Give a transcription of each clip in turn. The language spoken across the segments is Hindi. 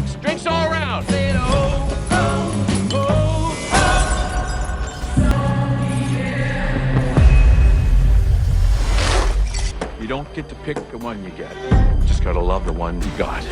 Drinks, drinks all around. You don't get to pick the one you get. Just gotta love the one you got.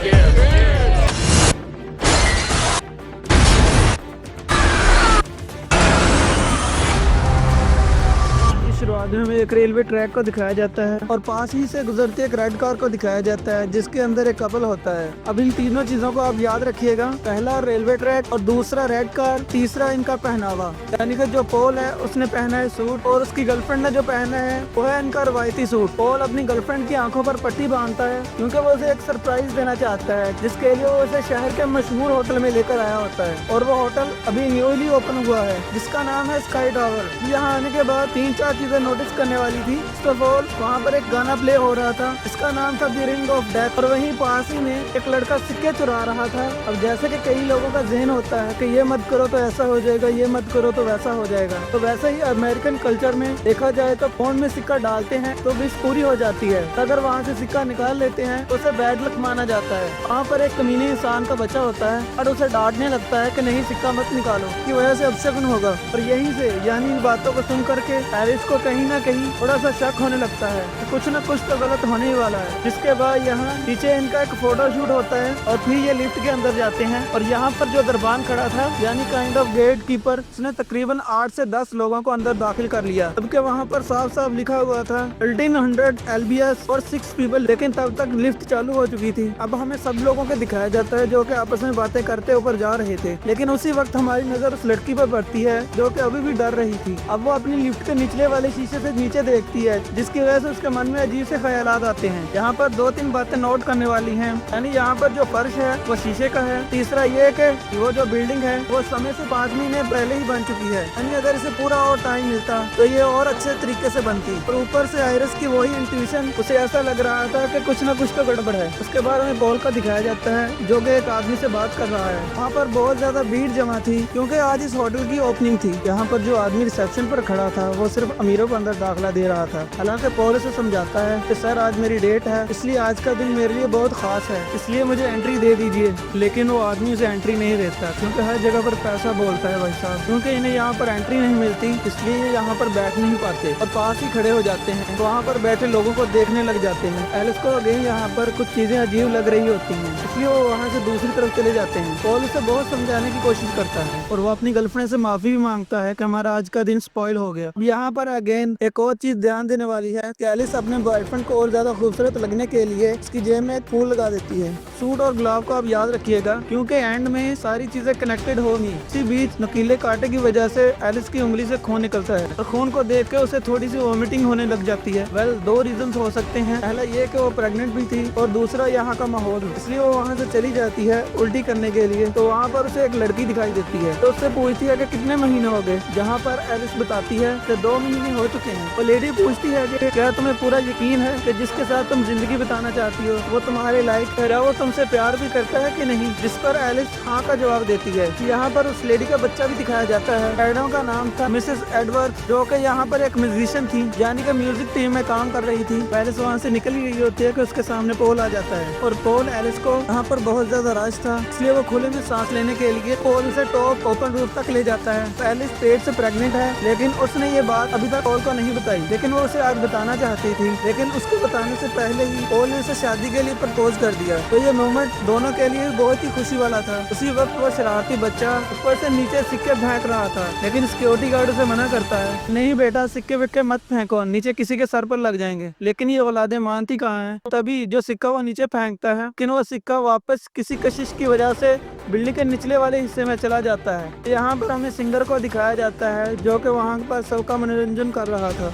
शुरुआत में एक रेलवे ट्रैक को दिखाया जाता है और पास ही से गुजरती एक रेड कार को दिखाया जाता है जिसके अंदर एक कपल होता है। अब इन तीनों चीजों को आप याद रखिएगा, पहला रेलवे ट्रैक और दूसरा रेड कार, तीसरा इनका पहनावा। यानी कि जो पोल है उसने पहना है सूट और उसकी गर्लफ्रेंड ने जो पहना है वो है इनका रवायती सूट। पोल अपनी गर्लफ्रेंड की आंखों पर पट्टी बांधता है क्योंकि वो उसे एक सरप्राइज देना चाहता है जिसके लिए वो उसे शहर के मशहूर होटल में लेकर आया होता है और वो होटल अभी न्यूली ओपन हुआ है जिसका नाम है स्काई टावर। यहाँ आने के बाद 3-4 चीजें नोटिस करने वाली थी। फर्स्ट ऑफ ऑल वहाँ पर एक गाना प्ले हो रहा था, इसका नाम था द रिंग ऑफ डेथ और वहीं पास ही में एक लड़का सिक्के चुरा रहा था। अब जैसे कि कई लोगों का ज़हन होता है कि ये मत करो तो ऐसा हो जाएगा, ये मत करो तो वैसा हो जाएगा, तो वैसे ही अमेरिकन कल्चर में देखा जाए तो फोन में सिक्का डालते हैं तो विश पूरी हो जाती है। अगर वहाँ से सिक्का निकाल लेते हैं तो उसे बैड लक माना जाता है। वहाँ पर एक कमीने इंसान का बच्चा होता है और उसे डांटने लगता है कि नहीं सिक्का मत निकालो, की वजह से अपशगुन होगा। और यहीं से यानी इन बातों को सुन करके एलिस को कहीं ना कहीं थोड़ा सा शक होने लगता है कि कुछ न कुछ तो गलत होने ही वाला है। जिसके बाद यहाँ पीछे इनका एक फोटो शूट होता है और फिर ये लिफ्ट के अंदर जाते हैं और यहाँ पर जो दरबान खड़ा था यानी काइंड ऑफ गेट कीपर, उसने तकरीबन 8 से 10 लोगों को अंदर दाखिल कर लिया। जबकि वहाँ पर साफ साफ लिखा हुआ था 1300 LBS और 6 पीपल, लेकिन तब तक लिफ्ट चालू हो चुकी थी। अब हमें सब लोगों को दिखाया जाता है जो कि आपस में बातें करते ऊपर जा रहे थे, लेकिन उसी वक्त हमारी नजर उस लड़की पर पड़ती है जो कि अभी भी डर रही थी। अब वो अपनी लिफ्ट के निचले वाले शीशे से नीचे देखती है जिसकी वजह से उसके मन में अजीब से ख्यालात आते हैं। यहाँ पर 2-3 बातें नोट करने वाली हैं, यानी यहाँ पर जो फर्श है वो शीशे का है। तीसरा ये कि वो जो बिल्डिंग है वो समय से 5 महीने पहले ही बन चुकी है, यानी अगर इसे पूरा और टाइम मिलता तो ये और अच्छे तरीके से बनती। और ऊपर से आयरस की वही इंट्यूशन, उसे ऐसा लग रहा था कि कुछ न कुछ तो गड़बड़ है। उसके बाद हमें पॉल का दिखाया जाता है जो कि एक आदमी से बात कर रहा है। वहाँ पर बहुत ज्यादा भीड़ जमा थी क्योंकि आज इस होटल की ओपनिंग थी। यहाँ पर जो आदमी रिसेप्शन पर खड़ा था वो सिर्फ अमीरों को अंदर दाखिला दे रहा था। हालांकि पॉल उसे समझाता है कि सर आज मेरी डेट है, इसलिए आज का दिन मेरे लिए बहुत खास है, इसलिए मुझे एंट्री दे दीजिए। लेकिन वो आदमी उसे एंट्री नहीं देता क्योंकि हर जगह पर पैसा बोलता है भाई साहब। क्योंकि इन्हें यहाँ पर एंट्री नहीं मिलती इसलिए ये यहाँ पर बैठ नहीं पाते और पास ही खड़े हो जाते हैं। तो वहाँ पर बैठे लोगों को देखने लग जाते हैं। एलिस को अगेन यहाँ पर कुछ चीजें अजीब लग रही होती हैं, इसलिए वो वहाँ से दूसरी तरफ चले जाते हैं। पॉल उसे बहुत समझाने की कोशिश करता है और वो अपनी गर्लफ्रेंड से माफी भी मांगता है कि हमारा आज का दिन स्पॉइल हो गया। यहाँ पर अगेन एक और चीज ध्यान देने वाली है कि एलिस अपने बॉयफ्रेंड को और ज्यादा खूबसूरत लगने के लिए इसकी जेब में एक फूल लगा देती है। सूट और ग्लव को आप याद रखिएगा क्योंकि एंड में सारी चीजें कनेक्टेड होंगी। इसी बीच नुकीले कांटे की वजह से एलिस की उंगली से खून निकलता है और खून को देख के उसे थोड़ी सी वॉमिटिंग होने लग जाती है। वेल 2 रीजन हो सकते हैं, पहला ये कि वो प्रेग्नेंट भी थी और दूसरा यहाँ का माहौल, इसलिए वो वहाँ से चली जाती है उल्टी करने के लिए। तो वहाँ पर उसे एक लड़की दिखाई देती है तो उससे पूछती है कि कितने महीने हो गए, जहाँ पर एलिस बताती है कि 2 महीने हो चुके हैं। और लेडी पूछती है कि क्या तुम्हें पूरा यकीन है कि जिसके साथ तुम जिंदगी बिताना चाहती हो वो तुम्हारे लायक है, वो तुमसे प्यार भी करता है कि नहीं, जिस पर एलिस हाँ का जवाब देती है। यहाँ पर उस लेडी का बच्चा भी दिखाया जाता है। एडम का नाम था मिसेस एडवर्ड जो कि यहाँ पर एक म्यूजिशियन थी, यानी कि म्यूजिक टीम में काम कर रही थी। एलिस वहाँ से निकल गई होती है कि उसके सामने पोल आ जाता है और पोल एलिस को यहाँ पर बहुत ज्यादा रश था इसलिए वो खुले में सांस लेने के लिए पोल उसे टॉप ओपन रूफ तक ले जाता है। तो एलिस पेट से प्रेग्नेंट है लेकिन उसने ये बात अभी तक पोल को नहीं बताई, लेकिन वो उसे आज बताना चाहती थी। लेकिन उसको बताने से पहले ही पोल ने उसे शादी के लिए प्रपोज कर दिया। तो ये मोमेंट दोनों के लिए बहुत ही खुशी वाला था। उसी वक्त वो शरारती बच्चा ऊपर से नीचे सिक्के फेंक रहा था, लेकिन सिक्योरिटी गार्ड उसे मना करता है, नहीं बेटा सिक्के विक्के मत फेंको, नीचे किसी के सर पर लग जाएंगे। लेकिन ये औलादे मानती कहाँ है। तभी जो सिक्का वो नीचे फेंकता है लेकिन वो सिक्का वापस किसी कशिश की वजह से बिल्डिंग के निचले वाले हिस्से में चला जाता है। यहाँ पर हमें सिंगर को दिखाया जाता है जो कि वहाँ पर सबका मनोरंजन कर रहा था।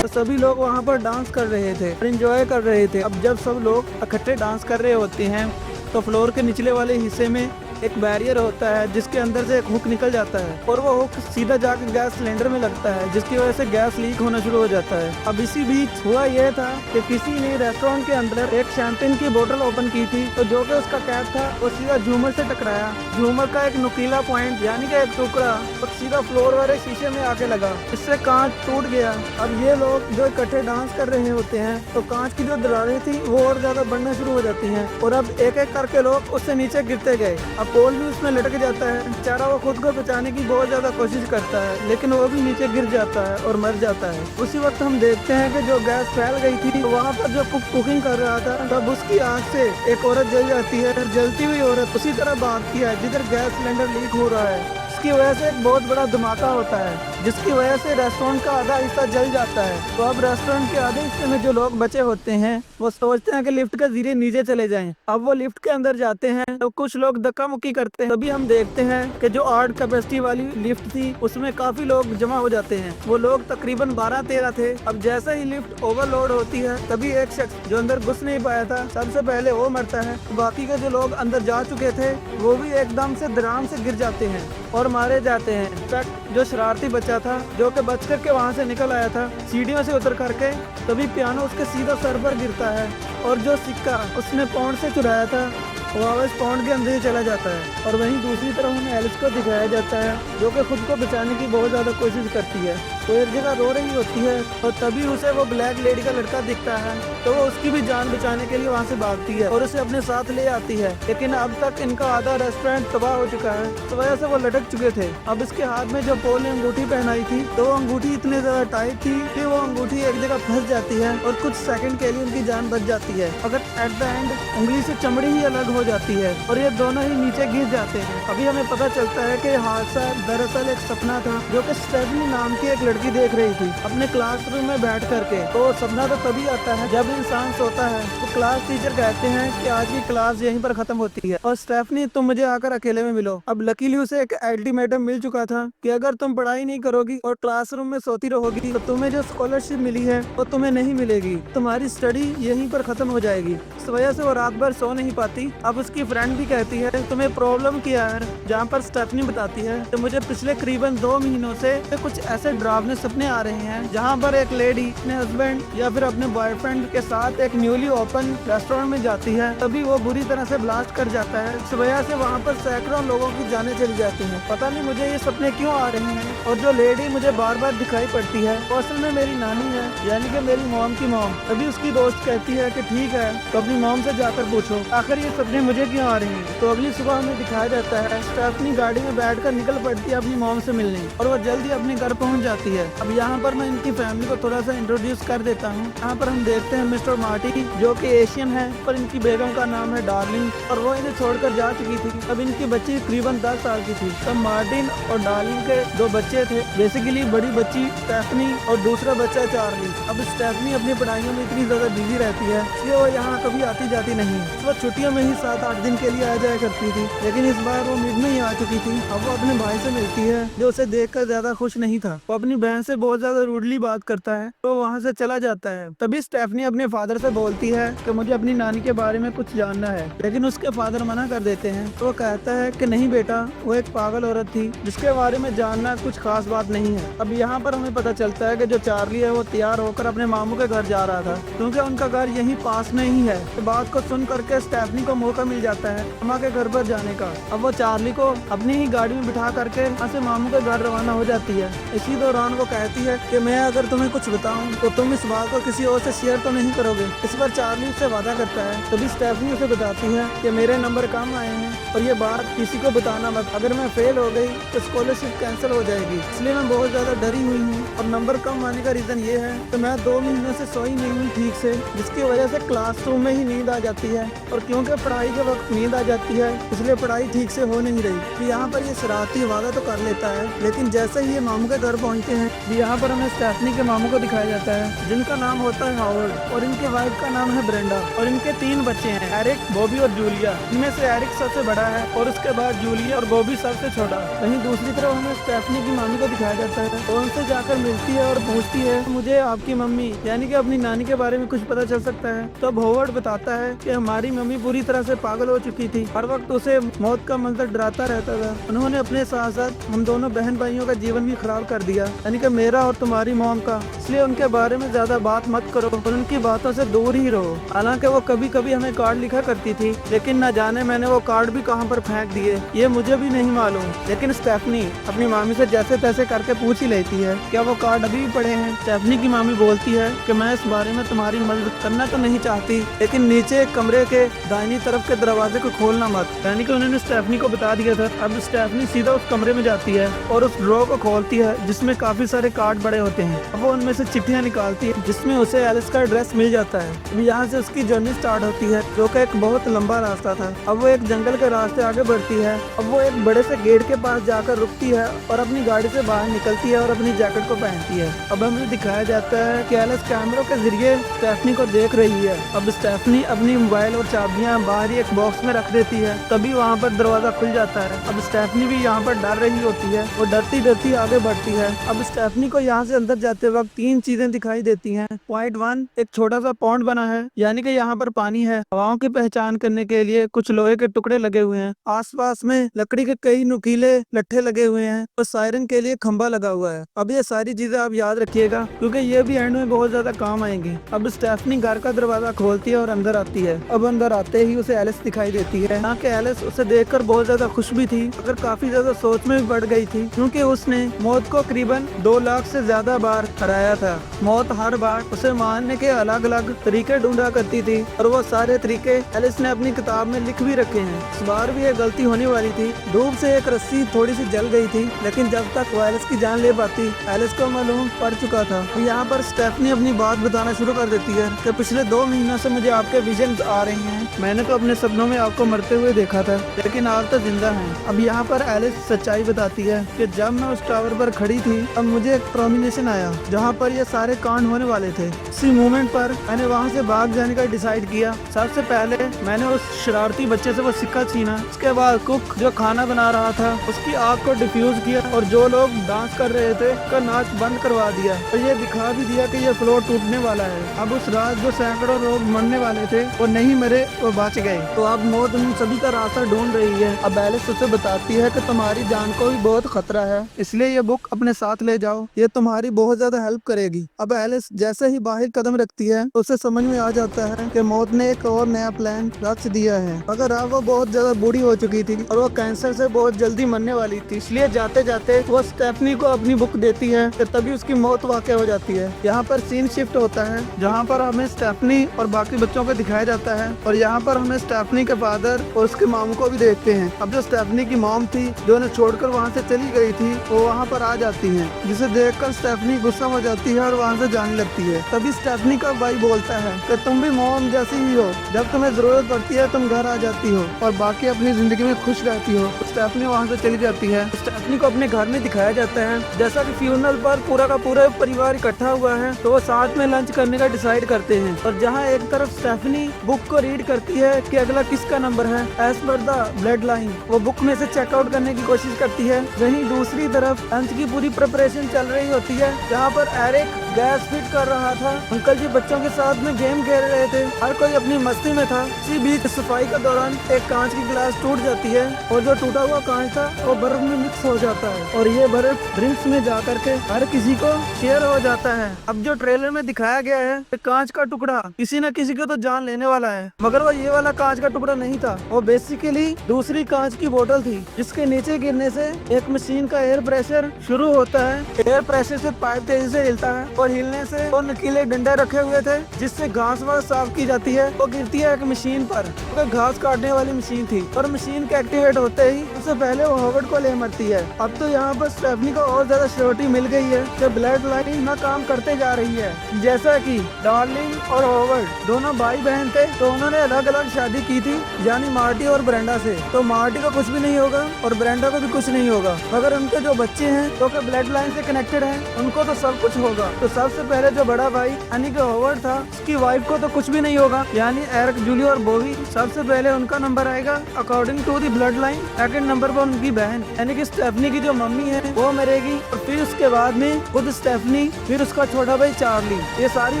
तो सभी लोग वहाँ पर डांस कर रहे थे और एंजॉय कर रहे थे। अब जब सब लोग इकट्ठे डांस कर रहे होते हैं तो फ्लोर के निचले वाले हिस्से में एक बैरियर होता है जिसके अंदर से एक हुक निकल जाता है और वो हुक सीधा जाकर गैस सिलेंडर में लगता है, जिसकी वजह से गैस लीक होना शुरू हो जाता है। अब इसी बीच हुआ यह था कि किसी ने रेस्टोरेंट के अंदर एक शैंपेन की बोतल ओपन की थी, तो जो कि उसका कैप था वो सीधा झूमर से टकराया। झूमर का एक नुकीला पॉइंट यानी कि एक टुकड़ा और सीधा फ्लोर वाले शीशे में आके लगा, इससे कांच टूट गया। अब ये लोग जो इकट्ठे डांस कर रहे होते हैं तो कांच की जो दरारें थी वो और ज्यादा बढ़ना शुरू हो जाती हैं और अब एक एक करके लोग उससे नीचे गिरते गए। अब पोल भी उसमें लटक जाता है। बेचारा वो खुद को बचाने की बहुत ज्यादा कोशिश करता है लेकिन वो भी नीचे गिर जाता है और मर जाता है। उसी वक्त हम देखते हैं कि जो गैस फैल गई थी तो वहाँ पर जो कुकिंग कर रहा था तब उसकी आग से एक औरत जल जाती है और जलती हुई औरत उसी तरह भागती है जिधर गैस सिलेंडर लीक हो रहा है। इसकी वजह से एक बहुत बड़ा धमाका होता है जिसकी वजह से रेस्टोरेंट का आधा हिस्सा जल जाता है। तो अब रेस्टोरेंट के आधे हिस्से में जो लोग बचे होते हैं वो सोचते हैं कि लिफ्ट के जरिए नीचे चले जाएं। अब वो लिफ्ट के अंदर जाते हैं तो कुछ लोग धक्का मुक्की करते हैं। तभी हम देखते हैं कि जो 8 कैपेसिटी वाली लिफ्ट थी उसमें काफी लोग जमा हो जाते हैं। वो लोग तकरीबन 12-13 थे। अब जैसे ही लिफ्ट ओवरलोड होती है तभी एक शख्स जो अंदर घुस नहीं पाया था सबसे पहले वो मरता है। बाकी के जो लोग अंदर जा चुके थे वो भी एकदम से धड़ाम से गिर जाते हैं और मारे जाते हैं। इनफैक्ट जो शरारती बच्चा था जो कि बच करके वहाँ से निकल आया था सीढ़ियों से उतर करके तभी पियानो उसके सीधा सर पर गिरता है और जो सिक्का उसने पाउंड से चुराया था वो वापस पाउंड के अंदर ही चला जाता है। और वहीं दूसरी तरफ हमें एलिस को दिखाया जाता है जो कि खुद को बचाने की बहुत ज्यादा कोशिश करती है। वो एक जगह रो रही होती है और तभी उसे वो ब्लैक लेडी का लड़का दिखता है तो वो उसकी भी जान बचाने के लिए वहाँ से भागती है और उसे अपने साथ ले आती है। लेकिन अब तक इनका आधा रेस्टोरेंट तबाह हो चुका है तो वजह से वो लटक चुके थे। अब इसके हाथ में जो पोल ने अंगूठी पहनाई थी तो वो अंगूठी इतनी ज्यादा टाइट थी कि वो अंगूठी एक जगह फंस जाती है और कुछ सेकंड के लिए उनकी जान बच जाती है। अगर एट द एंड उंगली से चमड़ी ही अलग हो जाती है और ये दोनों ही नीचे गिर जाते हैं। अभी हमें पता चलता है कि हादसा दरअसल एक सपना था जो कि स्टेफनी नाम की एक लड़की देख रही थी अपने क्लासरूम में बैठ करके। तो सपना तो तभी आता है जब इंसान सोता है। तो क्लास टीचर कहते हैं कि आज की क्लास यहीं पर खत्म होती है और स्टेफनी तुम मुझे आकर अकेले में मिलो। अब लकीली उसे एक अल्टीमेटम मिल चुका था कि अगर तुम पढ़ाई नहीं करोगी और क्लासरूम में सोती रहोगी तो तुम्हें जो स्कॉलरशिप मिली है वो तुम्हें नहीं मिलेगी, तुम्हारी स्टडी यहीं पर खत्म हो जाएगी। इस वजह से वो रात भर सो नहीं पाती। अब उसकी फ्रेंड भी कहती है तुम्हें प्रॉब्लम क्या है, जहाँ पर स्टेफनी बताती है तो मुझे पिछले करीबन 2 महीनों से कुछ ऐसे डरावने सपने आ रहे हैं जहाँ पर एक लेडी अपने हस्बैंड या फिर अपने बॉयफ्रेंड के साथ एक न्यूली ओपन रेस्टोरेंट में जाती है तभी वो बुरी तरह से ब्लास्ट कर जाता है। इस वजह से वहाँ पर सैकड़ों लोगों की जानें चली जाती हैं। पता नहीं मुझे ये सपने क्यों आ रहे हैं और जो लेडी मुझे बार बार दिखाई पड़ती है वो असल में मेरी नानी है यानी कि मेरी मॉम की मॉम। तभी उसकी दोस्त कहती है कि ठीक है तो अपनी मॉम से जाकर पूछो आखिर ये सपने मुझे क्यों आ रहे हैं। तो अगली सुबह हमें दिखाया जाता है स्टेफनी गाड़ी में बैठकर निकल पड़ती है अपनी मॉम से मिलने और वो जल्दी अपने घर पहुंच जाती है। अब यहाँ पर मैं इनकी फैमिली को थोड़ा सा इंट्रोड्यूस कर देता हूँ। यहाँ पर हम देखते हैं मिस्टर मार्टी जो कि एशियन है पर इनकी बेगम का नाम है डार्लिंग और वो इन्हें छोड़कर जा चुकी थी। अब इनकी बच्ची तकरीबन 10 साल की थी। तब मार्टिन और डार्लिंग के 2 बच्चे थे, बेसिकली बड़ी बच्ची स्टेफनी और दूसरा बच्चा चार्ली। अब स्टेफनी अपनी पढ़ाइयों में इतनी ज्यादा बिजी रहती है इसलिए वो यहाँ कभी आती जाती नहीं। वो छुट्टियों में ही 7-8 दिन के लिए आ जाया करती थी लेकिन इस बार वो मिड में ही आ चुकी थी। अब वो अपने भाई से मिलती है जो उसे देखकर ज्यादा खुश नहीं था। वो अपनी बहन से बहुत ज्यादा रूडली बात करता है तो वहाँ से चला जाता है। तभी स्टेफनी अपने फादर से बोलती है कि मुझे अपनी नानी के बारे में कुछ जानना है लेकिन उसके फादर मना कर देते हैं। तो वो कहता है कि नहीं बेटा वो एक पागल औरत थी जिसके बारे में जानना कुछ खास बात नहीं है। अब यहाँ पर हमें पता चलता है कि जो चार्ली है वो तैयार होकर अपने मामू के घर जा रहा था क्योंकि उनका घर यहीं पास में ही है। तो बात को सुन करके स्टेफनी को मौका मिल जाता है मामा के घर पर जाने का। अब वो चार्ली को अपनी ही गाड़ी में बिठा करके वहाँ से मामू के घर रवाना हो जाती है। इसी दौरान वो कहती है कि मैं अगर तुम्हें कुछ बताऊं तो तुम इस बात को किसी और से शेयर तो नहीं करोगे। इस पर चार्ली उससे वादा करता है। तभी स्टेफनी उसे बताती है कि मेरे नंबर कम आए हैं और ये बात किसी को बताना मत, अगर मैं फेल हो गई तो स्कॉलरशिप कैंसिल हो जाएगी इसलिए मैं बहुत ज्यादा डरी हुई हूँ। और नंबर कम आने का रीजन ये है कि मैं 2 महीनों से सोई नहीं हूँ ठीक से जिसकी वजह से क्लासरूम में ही नींद आ जाती है और क्योंकि पढ़ाई के वक्त नींद आ जाती है इसलिए पढ़ाई ठीक से हो नहीं रही। तो यहाँ पर ये शरारती वादा तो कर लेता है लेकिन जैसे ही ये मामू के घर पहुँचते हैं। यहाँ पर हमें स्टेफनी के मामू को दिखाया जाता है जिनका नाम होता है हावर्ड और इनके वाइफ का नाम है ब्रेंडा और इनके 3 बच्चे हैं, एरिक, बॉबी और जूलिया। इनमें से एरिक सबसे बड़ा है और उसके बाद जूलिया और बॉबी सबसे छोटा। वहीं दूसरी तरफ हमें स्टेफनी की मामी को दिखाया जाता है और उनसे जाकर मिलती है और पूछती है मुझे आपकी मम्मी यानी कि अपनी नानी के बारे में कुछ पता चल सकता है। तो हावर्ड बताता है कि हमारी मम्मी पूरी तरह से पागल हो चुकी थी, हर वक्त उसे मौत का मंजर डराता रहता था। उन्होंने अपने साथ साथ हम दोनों बहन भाइयों का जीवन भी खराब कर दिया, यानी कि मेरा और तुम्हारी मॉम का। इसलिए उनके बारे में ज्यादा बात मत करो और उनकी बातों से दूर ही रहो। हालांकि वो कभी कभी हमें कार्ड लिखा करती थी, लेकिन न जाने मैंने वो कार्ड भी कहां पर फेंक दिए, ये मुझे भी नहीं मालूम। लेकिन स्टेफनी अपनी मामी से जैसे तैसे करके पूछ ही लेती है क्या वो कार्ड अभी भी पड़े हैं। स्टेफनी की मामी बोलती है कि मैं इस बारे में तुम्हारी मदद करना तो नहीं चाहती, लेकिन नीचे कमरे के दाहिनी तरफ के दरवाजे को खोलना मत। यानी कि उन्होंने स्टेफनी को बता दिया था। अब स्टेफनी सीधा उस कमरे में जाती है और उस ड्रॉ को खोलती है जिसमें काफी सारे कार्ड बड़े होते हैं। अब वो उनमें से चिट्ठियां निकालती है जिसमें उसे एलिस का एड्रेस मिल जाता है। अब यहाँ से उसकी जर्नी स्टार्ट होती है जो कि एक बहुत लंबा रास्ता था। अब वो एक जंगल के रास्ते आगे बढ़ती है। अब वो एक बड़े से गेट के पास जाकर रुकती है और अपनी गाड़ी से बाहर निकलती है और अपनी जैकेट को पहनती है। अब हमें दिखाया जाता है कि एलिस कैमरों के जरिए स्टेफनी को देख रही है। अब स्टेफनी अपनी मोबाइल और चाबियां बाहर ही एक बॉक्स में रख देती है, तभी वहाँ पर दरवाजा खुल जाता है। अब स्टेफनी भी यहाँ पर डर रही होती है, वो डरती डरती आगे बढ़ती है। अब स्टेफनी को यहाँ से अंदर जाते वक्त 3 चीजें दिखाई देती हैं। पॉइंट 1, एक छोटा सा पॉन्ड बना है, यानी कि यहाँ पर पानी है। हवाओं की पहचान करने के लिए कुछ लोहे के टुकड़े लगे हुए हैं। आसपास में लकड़ी के कई नुकीले लट्ठे लगे हुए हैं और सायरन के लिए खंबा लगा हुआ है। अब ये सारी चीजें आप याद रखिएगा क्योंकि ये भी एंड में बहुत ज्यादा काम आएंगी। अब स्टेफनी घर का दरवाजा खोलती है और अंदर आती है। अब अंदर आते ही उसे एलिस दिखाई देती है। यहाँ के एलिस उसे देखकर बहुत ज्यादा खुश भी थी, मगर काफी ज्यादा सोच में भी पड़ गई थी क्योंकि उसने मौत को करीबन 2 लाख से ज्यादा बार हराया था। मौत हर बार उसे मारने के अलग अलग तरीके ढूंढा करती थी और वो सारे तरीके एलिस ने अपनी किताब में लिख भी रखे हैं। इस बार भी एक गलती होने वाली थी। धूप से एक रस्सी थोड़ी सी जल गई थी, लेकिन जब तक वो एलिस की जान ले पाती एलिस को मालूम पड़ चुका था। यहाँ पर स्टेफनी अपनी बात बताना शुरू कर देती है कि पिछले 2 महीनों से मुझे आपके विजन आ रही हैं। मैंने तो अपने सपनों में आपको मरते हुए देखा था, लेकिन आप तो जिंदा हैं। अब यहाँ पर एलिस सच्चाई बताती है कि जब मैं उस टावर पर खड़ी थी तब मुझे एक प्रोमिनेशन आया जहाँ पर ये सारे कांड होने वाले थे। इसी मोमेंट पर मैंने वहाँ से भाग जाने का डिसाइड किया। सबसे पहले मैंने उस शरारती बच्चे से वो सिक्का छीना, उसके बाद कुक जो खाना बना रहा था उसकी आग को डिफ्यूज किया और जो लोग डांस कर रहे थे का नाच बंद करवा दिया और ये दिखा भी दिया कि ये फ्लोर टूटने वाला है। अब उस रात जो सैकड़ों लोग मरने वाले थे वो नहीं मरे, वो बच गए। तो अब मौत उन सभी का रास्ता ढूंढ रही है। अब एलिस उसे बताती है कि तुम्हारी जान को भी बहुत खतरा है, इसलिए ये बुक अपने साथ ले जाओ, ये तुम्हारी बहुत ज्यादा हेल्प करेगी। अब एलिस जैसे ही बाहर कदम रखती है तो उसे समझ में आ जाता है कि मौत ने एक और नया प्लान रच दिया है। अगर अब वो बहुत ज्यादा बूढ़ी हो चुकी थी और वो कैंसर से बहुत जल्दी मरने वाली थी, इसलिए जाते जाते वो स्टेफनी को अपनी बुक देती है, तभी उसकी मौत वाकई हो जाती है। यहाँ पर सीन शिफ्ट होता है जहाँ पर हमें स्टेफनी और बाकी बच्चों को दिखाया जाता है और यहाँ पर हमें स्टेफनी के फादर और उसके मामू को भी देखते हैं। अब जो स्टेफनी की मॉम थी जो उन्हें छोड़कर वहाँ से चली गई थी वो वहाँ पर आ जाती है, जिसे देखकर स्टेफनी गुस्सा हो जाती है और वहाँ से जाने लगती है। तभी स्टेफनी का भाई बोलता है कि तुम भी मॉम जैसी ही हो, जब तुम्हें जरूरत पड़ती है तुम घर आ जाती हो और बाकी अपनी जिंदगी में खुश रहती हो। स्टेफनी वहाँ से चली जाती है। स्टेफनी को अपने घर में दिखाया जाता है जैसा कि फ्यूनरल पर पूरा का पूरा परिवार इकट्ठा हुआ है, तो वो साथ में लंच करने का डिसाइड करते हैं। और जहाँ एक तरफ स्टेफनी बुक को रीड करती है कि अगला किसका नंबर है as per the blood line, वो बुक में से चेकआउट करने की कोशिश करती है। वहीं दूसरी तरफ लंच की पूरी प्रिपरेशन चल रही होती है जहाँ पर एरिक गैस फिट कर रहा था। अंकल जी बच्चों के साथ में गेम खेल रहे थे, हर कोई अपनी मस्ती में था। इसी बीच सफाई के दौरान एक कांच की गिलास टूट जाती है और जो टूटा हुआ कांच था वो बर्फ में मिक्स हो जाता है और ये बर्फ ड्रिंक्स में जा करके हर किसी को शेयर हो जाता है। अब जो ट्रेलर में दिखाया गया है कि कांच का टुकड़ा किसी न किसी को तो जान लेने वाला है, मगर वो ये वाला कांच का टुकड़ा नहीं था, वो बेसिकली दूसरी कांच की बोतल थी जिसके नीचे गिरने से एक मशीन का एयर प्रेशर शुरू होता है। एयर प्रेशर से पाइप तेजी से हिलता है, वो हिलने से वो नुकीले डंडे रखे हुए थे जिससे घास वास साफ की जाती है, वो गिरती है एक मशीन पर। वो घास काटने वाली मशीन थी और मशीन के एक्टिवेट होते ही उससे पहले वो हॉवर्ड को ले मरती है। अब तो यहाँ पर स्टेफनी को और ज्यादा श्योरिटी मिल गई है कि ब्लड लाइन ना काम करते जा रही है। जैसा कि डार्लिंग और हॉवर्ड दोनों भाई बहन थे तो उन्होंने अलग अलग शादी की थी, यानी मार्टी और ब्रेंडा से। तो मार्टी को कुछ भी नहीं होगा और ब्रेंडा को भी कुछ नहीं होगा, मगर उनके जो बच्चे हैं जो कि ब्लड लाइन से कनेक्टेड हैं उनको तो सब कुछ होगा। तो सबसे पहले जो बड़ा भाई यानी कि हॉवर्ड था उसकी वाइफ को तो कुछ भी नहीं होगा, यानी एरिक, जूली और बोवी। सबसे पहले उनका नंबर आएगा according to the blood line. Second number पर उनकी बहन यानी कि स्टेफनी की जो मम्मी है वो मरेगी, और फिर उसके बाद में खुद स्टेफनी, फिर उसका छोटा भाई चार्ली। ये सारी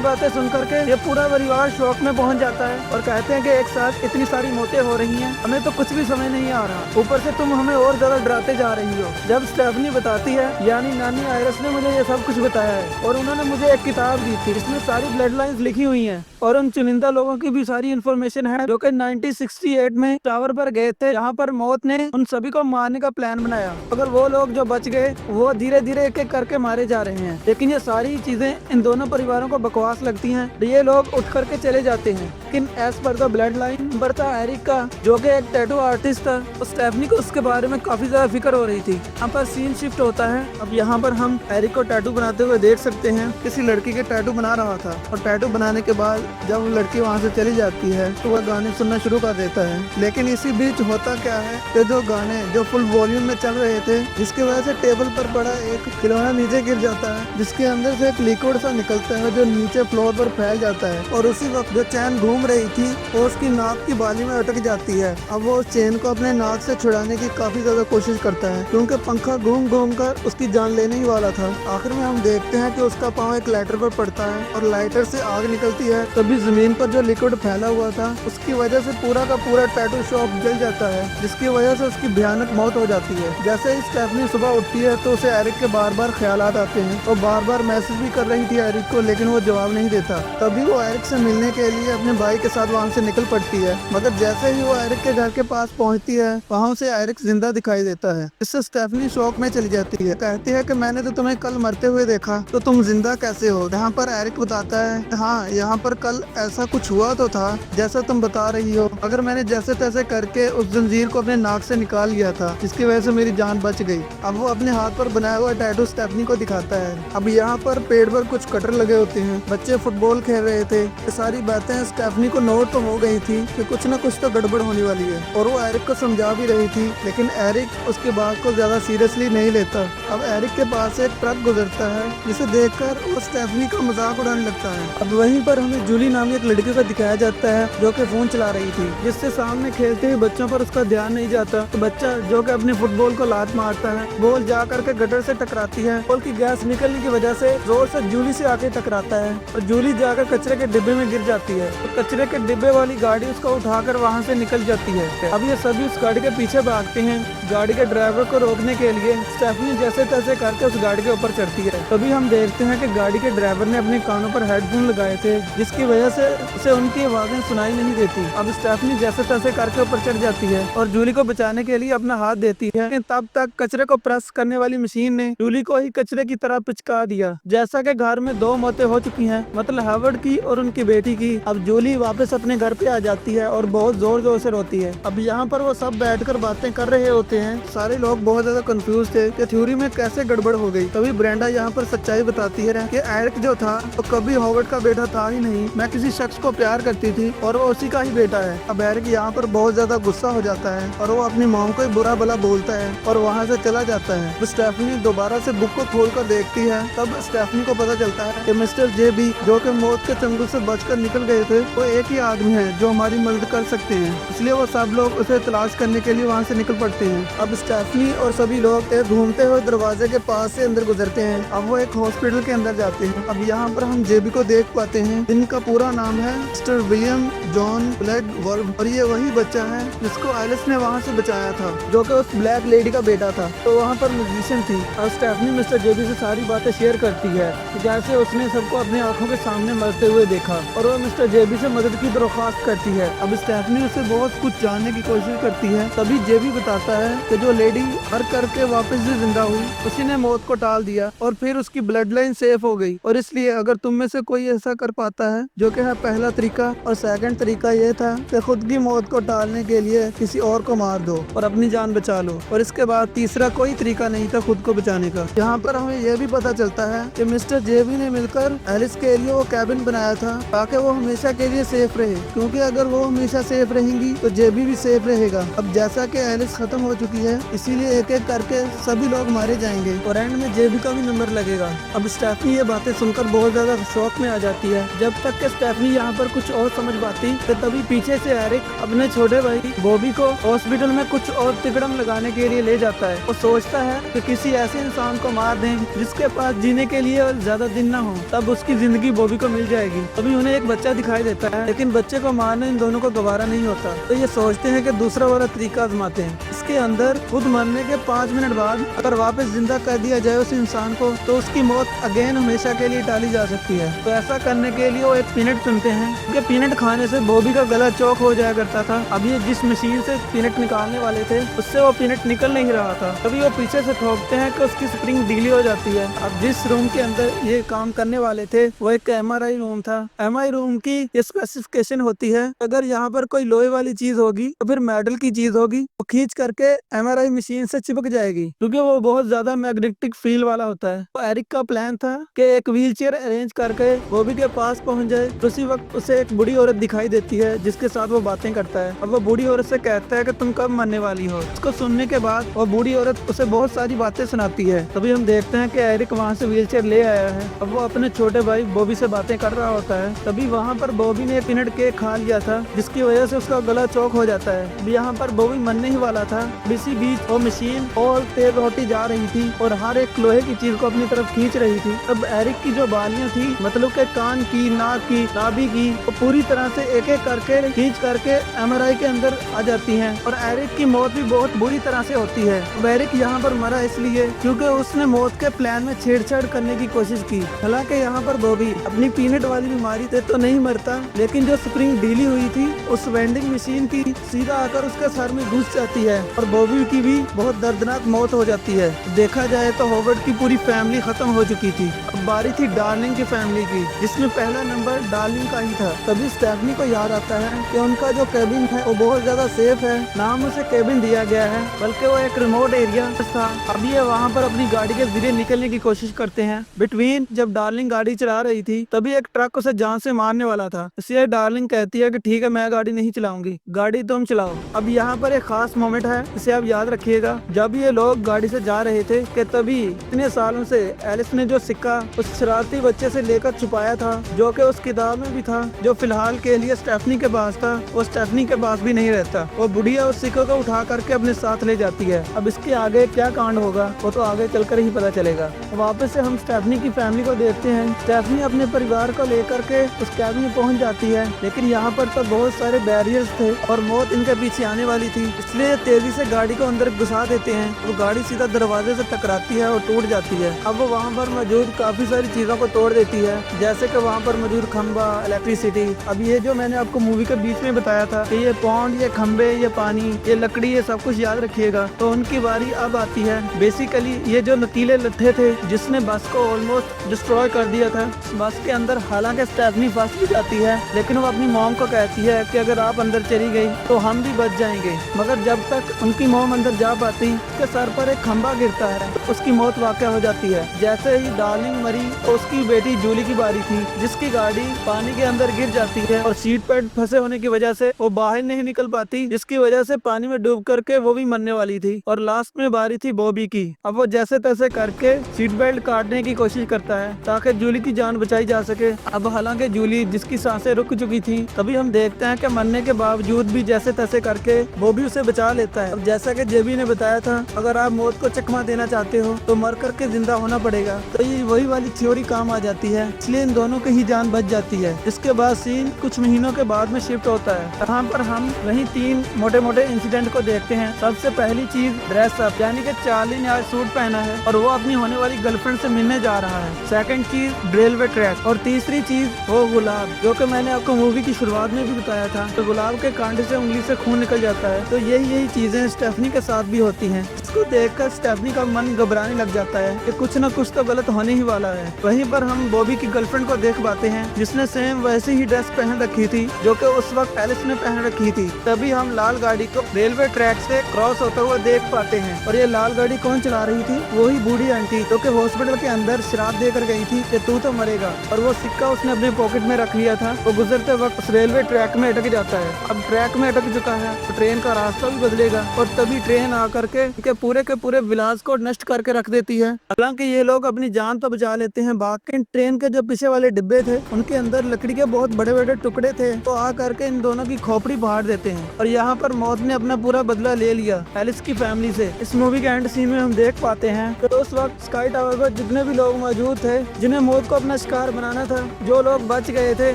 बातें सुन करके ये पूरा परिवार शौक में पहुंच जाता है और कहते हैं कि एक साथ इतनी सारी मौतें हो रही हैं, हमें तो कुछ भी समझ नहीं आ रहा, ऊपर से तुम हमें और ज्यादा डराते जा रही हो। जब स्टेफनी बताती है, यानी नानी आयरस ने मुझे ये सब कुछ बताया है और उन्होंने मुझे एक किताब दी थी इसमें सारी ब्लड लाइंस लिखी हुई हैं और उन चुनिंदा लोगों की भी सारी इन्फॉर्मेशन है जो कि 1968 में टावर पर गए थे, जहाँ पर मौत ने उन सभी को मारने का प्लान बनाया। अगर वो लोग जो बच गए वो धीरे धीरे एक एक करके मारे जा रहे हैं, लेकिन ये सारी चीजें इन दोनों परिवारों को बकवास लगती हैं। ये लोग उठ करके चले जाते हैं, लेकिन as per the blood line Bertha Eric का, जो कि एक टैटू आर्टिस्ट था, और स्टेफनी को उसके बारे में काफी ज्यादा फिक्र हो रही थी। यहाँ पर सीन शिफ्ट होता है। अब यहाँ पर हम एरिक को टैटू बनाते हुए देख सकते हैं। किसी लड़की के टैटू बना रहा था और टैटू बनाने के बाद जब वो लड़की वहाँ से चली जाती है तो वह गाने सुनना शुरू कर देता है। लेकिन इसी बीच होता क्या है कि जो गाने जो फुल वॉल्यूम में चल रहे थे, जिसकी वजह से टेबल पर पड़ा एक खिलौना नीचे गिर जाता है, जिसके अंदर से एक लिक्विड सा निकलता है जो नीचे फ्लोर पर फैल जाता है। और उसी वक्त जो चैन घूम रही थी वो उसकी नाक की बाली में अटक जाती है। अब वो उस चेन को अपने नाक से छुड़ाने की काफी ज्यादा कोशिश करता है, क्योंकि पंखा घूम घूम कर उसकी जान लेने ही वाला था। आखिर में हम देखते हैं कि उसका पाँव एक लाइटर पर पड़ता है और लाइटर से आग निकलती है। तभी जमीन पर जो लिक्विड फैला हुआ था उसकी वजह से पूरा का पूरा टैटू शॉप जल जाता है, जिसकी वजह से उसकी भयानक मौत हो जाती है। जैसे ही स्टेफनी सुबह उठती है तो उसे एरिक के बार बार ख्यालात आते हैं और बार बार मैसेज भी कर रही थी एरिक को, लेकिन वो जवाब नहीं देता। तभी वो एरिक से मिलने के लिए अपने भाई के साथ वहाँ से निकल पड़ती है, मगर जैसे ही वो एरिक के घर के पास पहुँचती है वहाँ से एरिक जिंदा दिखाई देता है। इससे स्टेफनी शॉक में चली जाती है, कहती है कि मैंने तो तुम्हें कल मरते हुए देखा, तो तुम जिंदा कैसे हो? यहाँ पर एरिक बताता है, हाँ यहाँ पर कल ऐसा कुछ हुआ तो था जैसा तुम बता रही हो, अगर मैंने जैसे तैसे करके उस जंजीर को अपने नाक से निकाल लिया था, जिसकी वजह से मेरी जान बच गई। अब वो अपने हाथ पर बनाया हुआ टैटू स्टेफनी को दिखाता है। अब यहाँ पर पेड़ पर कुछ कटर लगे होते हैं, बच्चे फुटबॉल खेल रहे थे। ये सारी बातें स्टेफनी को नोट तो हो गई थी कि कुछ न कुछ तो गड़बड़ होने वाली है और वो एरिक को समझा भी रही थी, लेकिन एरिक उसकी बात को ज्यादा सीरियसली नहीं लेता। अब एरिक के पास से एक ट्रक गुजरता है जिसे देखकर वो स्टेफनी का मजाक उड़ाने लगता है। अब वहीं पर हमें जूली नाम की एक लड़की को दिखाया जाता है जो कि फोन चला रही थी, जिससे सामने खेलते हुए बच्चों पर उसका ध्यान नहीं जाता। तो बच्चा जो कि अपने फुटबॉल को लात मारता है, बॉल जा करके गटर से टकराती है, बॉल की गैस निकलने की वजह से जोर से जूली से आके टकराता है और जूली जाकर कचरे के डिब्बे में गिर जाती है। तो कचरे के डिब्बे वाली गाड़ी उसको उठाकर वहाँ से निकल जाती है। अब ये सभी उस गाड़ी के पीछे भागते हैं गाड़ी के ड्राइवर को रोकने के लिए। स्टेफनी जैसे तैसे करके उस गाड़ी के ऊपर चढ़ती है। तभी हम देखते हैं कि गाड़ी के ड्राइवर ने अपने कानों पर हेडफोन लगाए थे, जिसकी वजह से उसे उनकी आवाजें सुनाई नहीं देती। अब स्टेफनी जैसे तैसे करके ऊपर चढ़ जाती है और जूली को बचाने के लिए अपना हाथ देती है, लेकिन तब तक कचरे को प्रेस करने वाली मशीन ने जूली को ही कचरे की तरह पिचका दिया। जैसा कि घर में 2 मौतें हो चुकी हैं, मतलब हार्वर्ड की और उनकी बेटी की। अब जूली वापस अपने घर पे आ जाती है और बहुत जोर जोर से रोती है। अब यहाँ पर वो सब बैठकर बातें कर रहे होते हैं। सारे लोग बहुत ज्यादा कंफ्यूज थे कि थ्योरी में कैसे गड़बड़ हो गई। तभी ब्रेंडा यहाँ पर सच्चाई बताती है कि एरिक जो था वो कभी हॉवर्ड का बेटा था ही नहीं, मैं किसी शख्स को प्यार करती थी और वो उसी का ही बेटा है। अब एरिक यहाँ पर बहुत ज्यादा गुस्सा हो जाता है और वो अपनी मॉम को ही बुरा भला बोलता है और वहाँ से चला जाता है। तो स्टेफनी दोबारा से बुक को खोल कर देखती है। तब स्टेफनी को पता चलता है कि मिस्टर जेबी जो कि मौत के चंगुल से बचकर निकल गए थे, वो एक ही आदमी है जो हमारी मदद कर सकते हैं। इसलिए वो सब लोग उसे तलाश करने के लिए वहाँ से निकल पड़ते हैं। अब स्टेफनी और सभी लोग एक घूमते हुए दरवाजे के पास से अंदर गुजरते हैं। अब वो एक हॉस्पिटल के अंदर जाते हैं। अब यहाँ पर हम जेबी को देख पाते हैं, जिनका पूरा नाम है मिस्टर विलियम जॉन ब्लैडवर्म, और ये वही बच्चा है जिसको एलिस ने वहाँ से बचाया था, जो कि उस ब्लैक लेडी का बेटा था। तो वहाँ पर म्यूजिशियन थी और स्टेफनी मिस्टर जेबी से सारी बातें शेयर करती है, जैसे उसने सबको अपनी आंखों के सामने मरते हुए देखा और वो मिस्टर जेबी से मदद की दरख्वास्त करती है। अब स्टेफनी उसे बहुत कुछ जानने की कोशिश करती है। तभी जेबी बताता है कि जो लेडी हर करके वापस से जिंदा हुई, उसी ने मौत को टाल दिया और फिर उसकी ब्लड लाइन सेफ हो गई। और इसलिए अगर तुम में से कोई ऐसा कर पाता है, जो कि है पहला तरीका, और सेकंड तरीका ये था कि खुद की मौत को टालने के लिए किसी और को मार दो और अपनी जान बचा लो। और इसके बाद तीसरा कोई तरीका नहीं था खुद को बचाने का। यहाँ पर हमें यह भी पता चलता है कि मिस्टर जेबी ने मिलकर एलिस के लिए वो कैबिन बनाया था ताकि वो हमेशा के लिए सेफ रहे, क्योंकि अगर वो हमेशा सेफ रहेंगी तो जेबी भी सेफ रहेगा। अब जैसा कि एलिस खत्म हो चुकी है, इसीलिए एक एक करके सभी लोग मारे जाएंगे और एंड में जेबी का भी नंबर लगेगा। अब स्टेफनी ये बातें सुनकर बहुत ज्यादा शौक में आ जाती है। जब तक कि स्टेफनी यहाँ पर कुछ और समझ पाती तो तभी पीछे से एरिक अपने छोटे भाई बॉबी को हॉस्पिटल में कुछ और तिकड़म लगाने के लिए ले जाता है। वो सोचता है कि किसी ऐसे इंसान को मार दें जिसके पास जीने के लिए ज्यादा दिन ना हो, तब उसकी जिंदगी बॉबी को मिल जाएगी। तभी उन्हें एक बच्चा दिखाई देता है, लेकिन बच्चे को मारना इन दोनों को गवारा नहीं होता। तो ये सोचते हैं कि दूसरा वाला तरीका आजमाते हैं। इसके अंदर खुद मरने के 5 मिनट बाद अगर वापस जिंदा कर दिया जाए उस इंसान को, तो उसकी मौत अगेन हमेशा के लिए टाली जा सकती है। तो ऐसा करने के लिए वो एक पीनट चुनते हैं, क्योंकि पीनट खाने से बॉबी का गला चौक हो जाया करता था। अब ये जिस मशीन से पीनट निकालने वाले थे उससे वो पीनट निकल नहीं रहा था। तभी वो पीछे से ठोकते हैं कि उसकी स्प्रिंग ढीली हो जाती है। अब जिस रूम के अंदर ये काम करने वाले थे वो एक MRI रूम था। MRI रूम की ये स्पेसिफिकेशन होती है, अगर यहाँ पर कोई लोहे वाली चीज होगी तो फिर मेटल की चीज होगी, वो खींच करके MRI मशीन से चिपक जाएगी, क्योंकि वो बहुत ज्यादा मैग्नेटिक फील वाला होता है। तो एरिक का प्लान था कि एक व्हील चेयर अरेंज करके बॉबी के पास पहुंच जाए। तो उसी वक्त उसे एक बूढ़ी औरत दिखाई देती है जिसके साथ वो बातें करता है। अब वो बूढ़ी औरत से कहता है कि तुम कब मरने वाली हो। उसको सुनने के बाद वो बूढ़ी औरत उसे बहुत सारी बातें सुनाती है। तभी हम देखते हैं कि एरिक वहाँ से व्हील चेयर ले आया है। अब वो अपने छोटे भाई बॉबी से बातें कर रहा होता है। तभी वहाँ पर बॉबी ने पीनट केक खा लिया था, जिसकी वजह से उसका गला चौक हो जाता है। अब यहाँ पर बॉबी मरने ही वाला था। इसी बीच वो मशीन और तेज होती जा रही थी और हर एक लोहे की चीज को अपनी तरफ खींच रही थी। अब एरिक की जो बालियां थी, मतलब के कान की, नाक की, नाभि की, वो पूरी तरह से एक एक करके खींच करके MRI के अंदर आ जाती हैं और एरिक की मौत भी बहुत बुरी तरह से होती है। अब एरिक यहाँ पर मरा इसलिए क्योंकि उसने मौत के प्लान में छेड़छाड़ करने की कोशिश की। हालांकि यहाँ पर बॉबी अपनी पीनट वाली बीमारी से तो नहीं मरता, लेकिन जो स्प्रिंग ढीली हुई थी उस वेंडिंग मशीन की सीधा आकर उसके सर में घुस जाती है और बॉबी की भी बहुत दर्दनाक मौत हो जाती है। देखा जाए तो हॉवर्ड की पूरी फैमिली खत्म हो चुकी थी। अब बारी थी डार्लिंग की फैमिली की, जिसमें पहला नंबर डार्लिंग का ही था। तभी स्टेफनी को याद आता है कि उनका जो केबिन है वो बहुत ज्यादा सेफ है, नाम उसे केबिन दिया गया है, बल्कि वो एक रिमोट एरिया था। अब ये वहाँ पर अपनी गाड़ी के जरिए निकलने की कोशिश करते हैं। बिटवीन जब डार्लिंग गाड़ी चला रही थी तभी एक ट्रक उसे जान से मारने वाला था। इसलिए डार्लिंग कहती है कि ठीक है, मैं गाड़ी नहीं चलाऊंगी, गाड़ी तुम चलाओ। अब यहाँ पर एक खास मोमेंट है, इसे आप याद रखिएगा। जब ये लोग गाड़ी से जा रहे थे कि तभी इतने सालों से एलिस ने जो सिक्का उस शरारती बच्चे से लेकर छुपाया था, जो कि उस किताब में भी था, जो फिलहाल के लिए स्टेफनी के पास था, वो स्टेफनी के पास भी नहीं रहता। वो बुढ़िया उस सिक्के को उठा करके अपने साथ ले जाती है। अब इसके आगे क्या कांड होगा वो तो आगे चलकर ही पता चलेगा। वापस से हम स्टेफनी की फैमिली को देखते हैं। स्टेफनी अपने परिवार को लेकर के उस कैबिन में पहुंच जाती है, लेकिन यहाँ पर तो बहुत सारे बैरियर्स थे और मौत इनके पीछे आने वाली थी, इसलिए तेजी से गाड़ी को अंदर घुसा देते हैं। वो गाड़ी सीधा दरवाजे से टकराती है और टूट जाती है। अब वो वहाँ पर मौजूद काफी सारी चीजों को तोड़ देती है, जैसे कि वहाँ पर मौजूद खंबा, इलेक्ट्रिसिटी। अब ये जो मैंने आपको मूवी के बीच में बताया था कि ये पौंड, ये खंबे, ये पानी, ये लकड़ी, ये सब कुछ याद रखिएगा। तो उनकी बारी अब आती है। बेसिकली ये जो नुकीले लट्ठे थे जिसने बस को ऑलमोस्ट डिस्ट्रॉय कर दिया था, बस के अंदर हालांकि स्टेफनी फंस भी जाती है, लेकिन वो अपनी मॉम को कहती है कि अगर आप अंदर चली गई तो हम भी बच जाएंगे। मगर जब तक उनकी मॉम अंदर जा पाती, उसके सर पर एक खंबा गिरता है, उसकी मौत वाक़या हो जाती है। जैसे ही डार्लिंग मरी तो उसकी बेटी जूली की बारी थी, जिसकी गाड़ी पानी के अंदर गिर जाती है और सीट पैड फंसे होने की वजह से वो बाहर नहीं निकल पाती, जिसकी वजह से पानी में डूब करके वो भी मरने वाली थी। और लास्ट में बारी थी बॉबी की। अब वो जैसे तैसे करके सीट बेल्ट काटने की कोशिश करता है ताकि जूली की जान बचाई जा सके। अब हालांकि जूली जिसकी सांसें रुक चुकी थी, तभी हम देखते हैं कि मरने के बावजूद भी जैसे तैसे करके बॉबी उसे बचा लेता है। अब जैसा कि जेबी ने बताया था, अगर आप मौत को चकमा देना चाहते हो तो मर करके जिंदा होना पड़ेगा। तो ये वही वाली थ्योरी काम आ जाती है, इसलिए इन दोनों की ही जान बच जाती है। इसके बाद सीन कुछ महीनों के बाद में शिफ्ट होता है। यहाँ पर हम वही 3 मोटे मोटे इंसिडेंट को देखते हैं। सबसे पहली चीज ड्रेस अप, यानी कि चार्ली ने आज सूट पहना है और वो अपनी होने वाली गर्लफ्रेंड से मिलने जा रहा है। सेकंड चीज रेलवे ट्रैक, और तीसरी चीज वो गुलाब, जो कि मैंने आपको मूवी की शुरुआत में भी बताया था। तो गुलाब के कांटे से उंगली से खून निकल जाता है। तो यही चीजें स्टेफनी के साथ भी होती हैं। इसको देखकर स्टेफनी का मन घबराने लग जाता है कि कुछ न कुछ तो गलत होने ही वाला है। वहीं पर हम बॉबी की गर्लफ्रेंड को देख पाते हैं जिसने सेम वैसी ही ड्रेस पहन रखी थी जो कि उस वक्त एलिस ने पहन रखी थी। तभी हम लाल गाड़ी को रेलवे ट्रैक से क्रॉस होता हुआ देख पाते हैं और ये लाल गाड़ी कौन चला रही थी? वही बूढ़ी आंटी जो कि हॉस्पिटल के अंदर शराब देकर गई थी कि तू तो मरेगा, और वो सिक्का उसने अपने पॉकेट में रख लिया था। वो गुजरते वक्त उस रेलवे ट्रैक में अटक जाता है। अब ट्रैक में अटक चुका है तो ट्रेन का रास्ता भी बदलेगा और तभी ट्रेन आकर के पूरे विलास को नष्ट करके रख देती है। हालांकि ये लोग अपनी जान तो बचा लेते हैं, बाकी ट्रेन के जो पीछे वाले डिब्बे थे उनके अंदर लकड़ी के बहुत बड़े बड़े टुकड़े थे, तो आ करके इन दोनों की खोपड़ी फाड़ देते हैं। और यहाँ पर मौत ने अपना पूरा बदला ले लिया एलिस की फैमिली से। इस मूवी के एंड सीन में हम देख पाते हैं कि उस वक्त स्काई टावर पर जितने भी लोग मौजूद थे जिन्हें मौत को अपना शिकार बनाना था, जो लोग बच गए थे,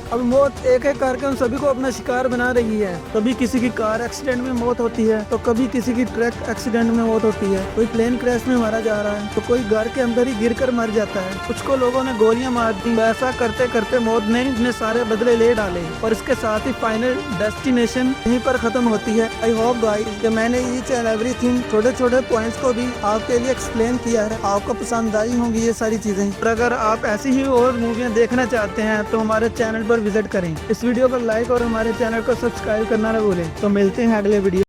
अब मौत एक एक करके उन सभी को अपना शिकार बना रही है। कभी किसी की कार एक्सीडेंट में मौत होती है तो कभी किसी की ट्रक एक्सीडेंट में मौत होती है, कोई प्लेन क्रैश में मारा जा रहा है तो कोई घर के अंदर ही गिरकर मर जाता है, कुछ को लोगों ने गोलियां मार दी। ऐसा करते करते मौत ने इतने सारे बदले ले डाले और इसके साथ ही फाइनल डेस्टिनेशन यहीं पर खत्म होती है। आई होप गाइस कि मैंने ईच एंड एवरीथिंग छोटे छोटे पॉइंट्स को भी आपके लिए एक्सप्लेन किया है, आपको पसंद आई होंगी ये सारी चीजें। और अगर आप ऐसी ही और मूवियाँ देखना चाहते हैं तो हमारे चैनल पर विजिट करें, इस वीडियो को लाइक और हमारे चैनल को सब्सक्राइब करना न भूलें। तो मिलते हैं अगले वीडियो।